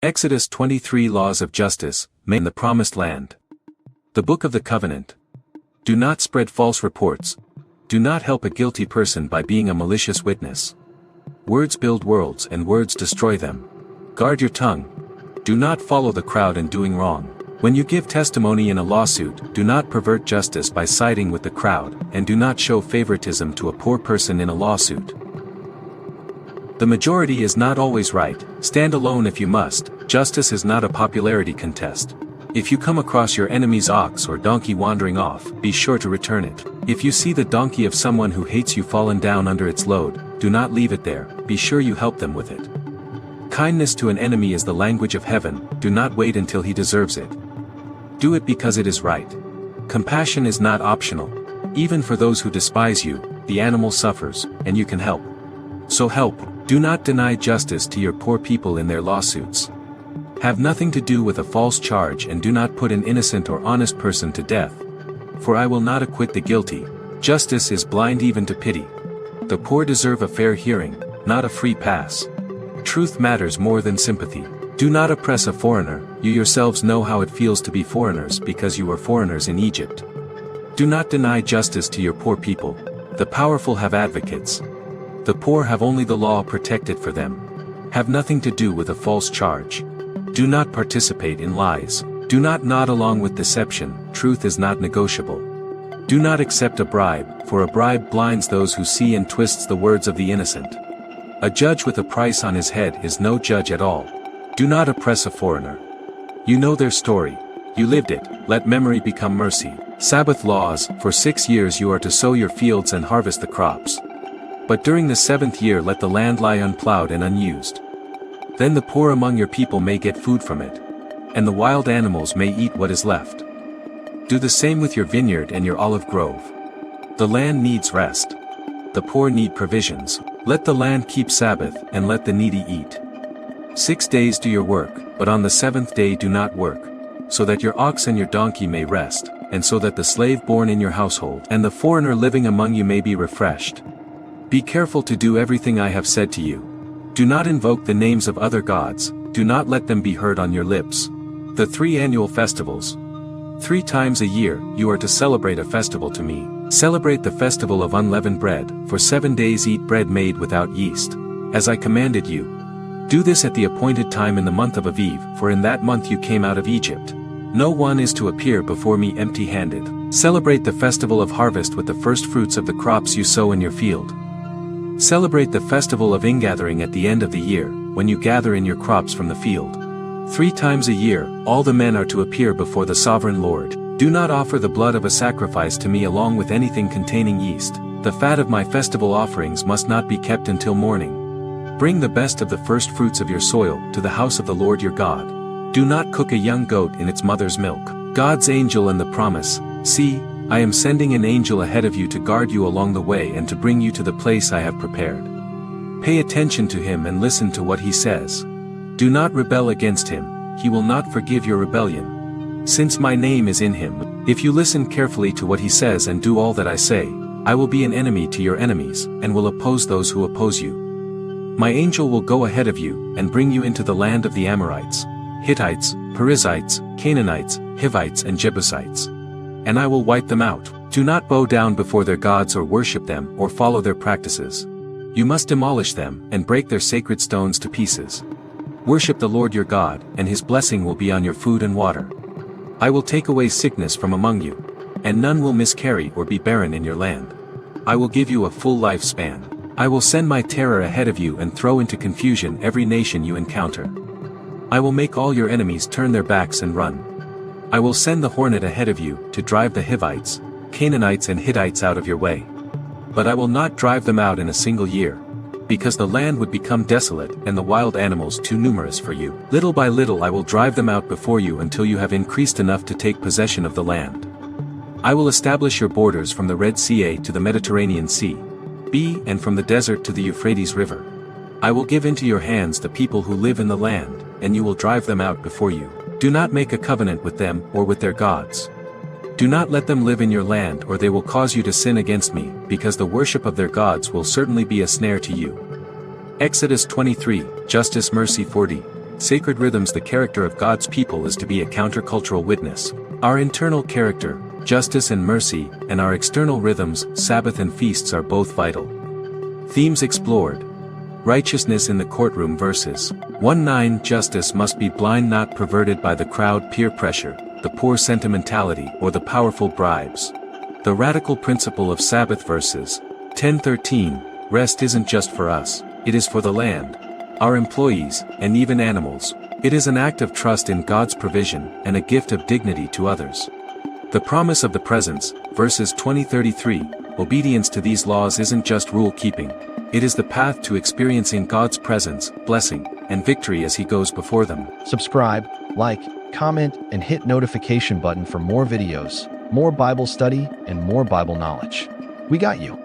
Exodus 23 Laws of Justice, made in the Promised Land. The Book of the Covenant. Do not spread false reports. Do not help a guilty person by being a malicious witness. Words build worlds and words destroy them. Guard your tongue. Do not follow the crowd in doing wrong. When you give testimony in a lawsuit, do not pervert justice by siding with the crowd, and do not show favoritism to a poor person in a lawsuit. The majority is not always right. Stand alone if you must. Justice is not a popularity contest. If you come across your enemy's ox or donkey wandering off, be sure to return it. If you see the donkey of someone who hates you fallen down under its load, do not leave it there, be sure you help them with it. Kindness to an enemy is the language of heaven, do not wait until he deserves it. Do it because it is right. Compassion is not optional. Even for those who despise you, the animal suffers, and you can help. So help. Do not deny justice to your poor people in their lawsuits. Have nothing to do with a false charge and do not put an innocent or honest person to death. For I will not acquit the guilty. Justice is blind even to pity. The poor deserve a fair hearing, not a free pass. Truth matters more than sympathy. Do not oppress a foreigner, you yourselves know how it feels to be foreigners because you were foreigners in Egypt. Do not deny justice to your poor people. The powerful have advocates. The poor have only the law protected for them. Have nothing to do with a false charge. Do not participate in lies. Do not nod along with deception, truth is not negotiable. Do not accept a bribe, for a bribe blinds those who see and twists the words of the innocent. A judge with a price on his head is no judge at all. Do not oppress a foreigner. You know their story. You lived it, let memory become mercy. Sabbath laws, for 6 years you are to sow your fields and harvest the crops. But during the 7th year let the land lie unplowed and unused. Then the poor among your people may get food from it. And the wild animals may eat what is left. Do the same with your vineyard and your olive grove. The land needs rest. The poor need provisions. Let the land keep Sabbath and let the needy eat. 6 days do your work, but on the 7th day do not work. So that your ox and your donkey may rest, and so that the slave born in your household and the foreigner living among you may be refreshed. Be careful to do everything I have said to you. Do not invoke the names of other gods, do not let them be heard on your lips. The 3 annual festivals. 3 times a year, you are to celebrate a festival to me. Celebrate the festival of unleavened bread, for 7 days eat bread made without yeast. As I commanded you. Do this at the appointed time in the month of Aviv, for in that month you came out of Egypt. No one is to appear before me empty-handed. Celebrate the festival of harvest with the first fruits of the crops you sow in your field. Celebrate the festival of ingathering at the end of the year, when you gather in your crops from the field. 3 times a year, all the men are to appear before the sovereign Lord. Do not offer the blood of a sacrifice to me along with anything containing yeast. The fat of my festival offerings must not be kept until morning. Bring the best of the first fruits of your soil to the house of the Lord your God. Do not cook a young goat in its mother's milk. God's angel and the promise, see, I am sending an angel ahead of you to guard you along the way and to bring you to the place I have prepared. Pay attention to him and listen to what he says. Do not rebel against him, he will not forgive your rebellion. Since my name is in him, if you listen carefully to what he says and do all that I say, I will be an enemy to your enemies, and will oppose those who oppose you. My angel will go ahead of you, and bring you into the land of the Amorites, Hittites, Perizzites, Canaanites, Hivites and Jebusites. And I will wipe them out. Do not bow down before their gods or worship them or follow their practices. You must demolish them and break their sacred stones to pieces. Worship the Lord your God, and his blessing will be on your food and water. I will take away sickness from among you, and none will miscarry or be barren in your land. I will give you a full lifespan. I will send my terror ahead of you and throw into confusion every nation you encounter. I will make all your enemies turn their backs and run. I will send the hornet ahead of you to drive the Hivites, Canaanites and Hittites out of your way. But I will not drive them out in a single year, because the land would become desolate and the wild animals too numerous for you. Little by little I will drive them out before you until you have increased enough to take possession of the land. I will establish your borders from the Red Sea to the Mediterranean Sea, B and from the desert to the Euphrates River. I will give into your hands the people who live in the land, and you will drive them out before you. Do not make a covenant with them or with their gods. Do not let them live in your land or they will cause you to sin against me, because the worship of their gods will certainly be a snare to you. Exodus 23, Justice Mercy 40. Sacred rhythms. The character of God's people is to be a countercultural witness. Our internal character, justice and mercy, and our external rhythms, Sabbath and feasts, are both vital. Themes explored. Righteousness in the courtroom. Verses 1-9. Justice must be blind, not perverted by the crowd, peer pressure, the poor sentimentality, or the powerful bribes. The radical principle of Sabbath. Verses 10-13. Rest isn't just for us, it is for the land, our employees, and even animals. It is an act of trust in God's provision and a gift of dignity to others. The promise of the presence. Verses 20-33. Obedience to these laws isn't just rule-keeping. It is the path to experiencing God's presence, blessing, and victory as He goes before them. Subscribe, like, comment, and hit notification button for more videos, more Bible study, and more Bible knowledge. We got you.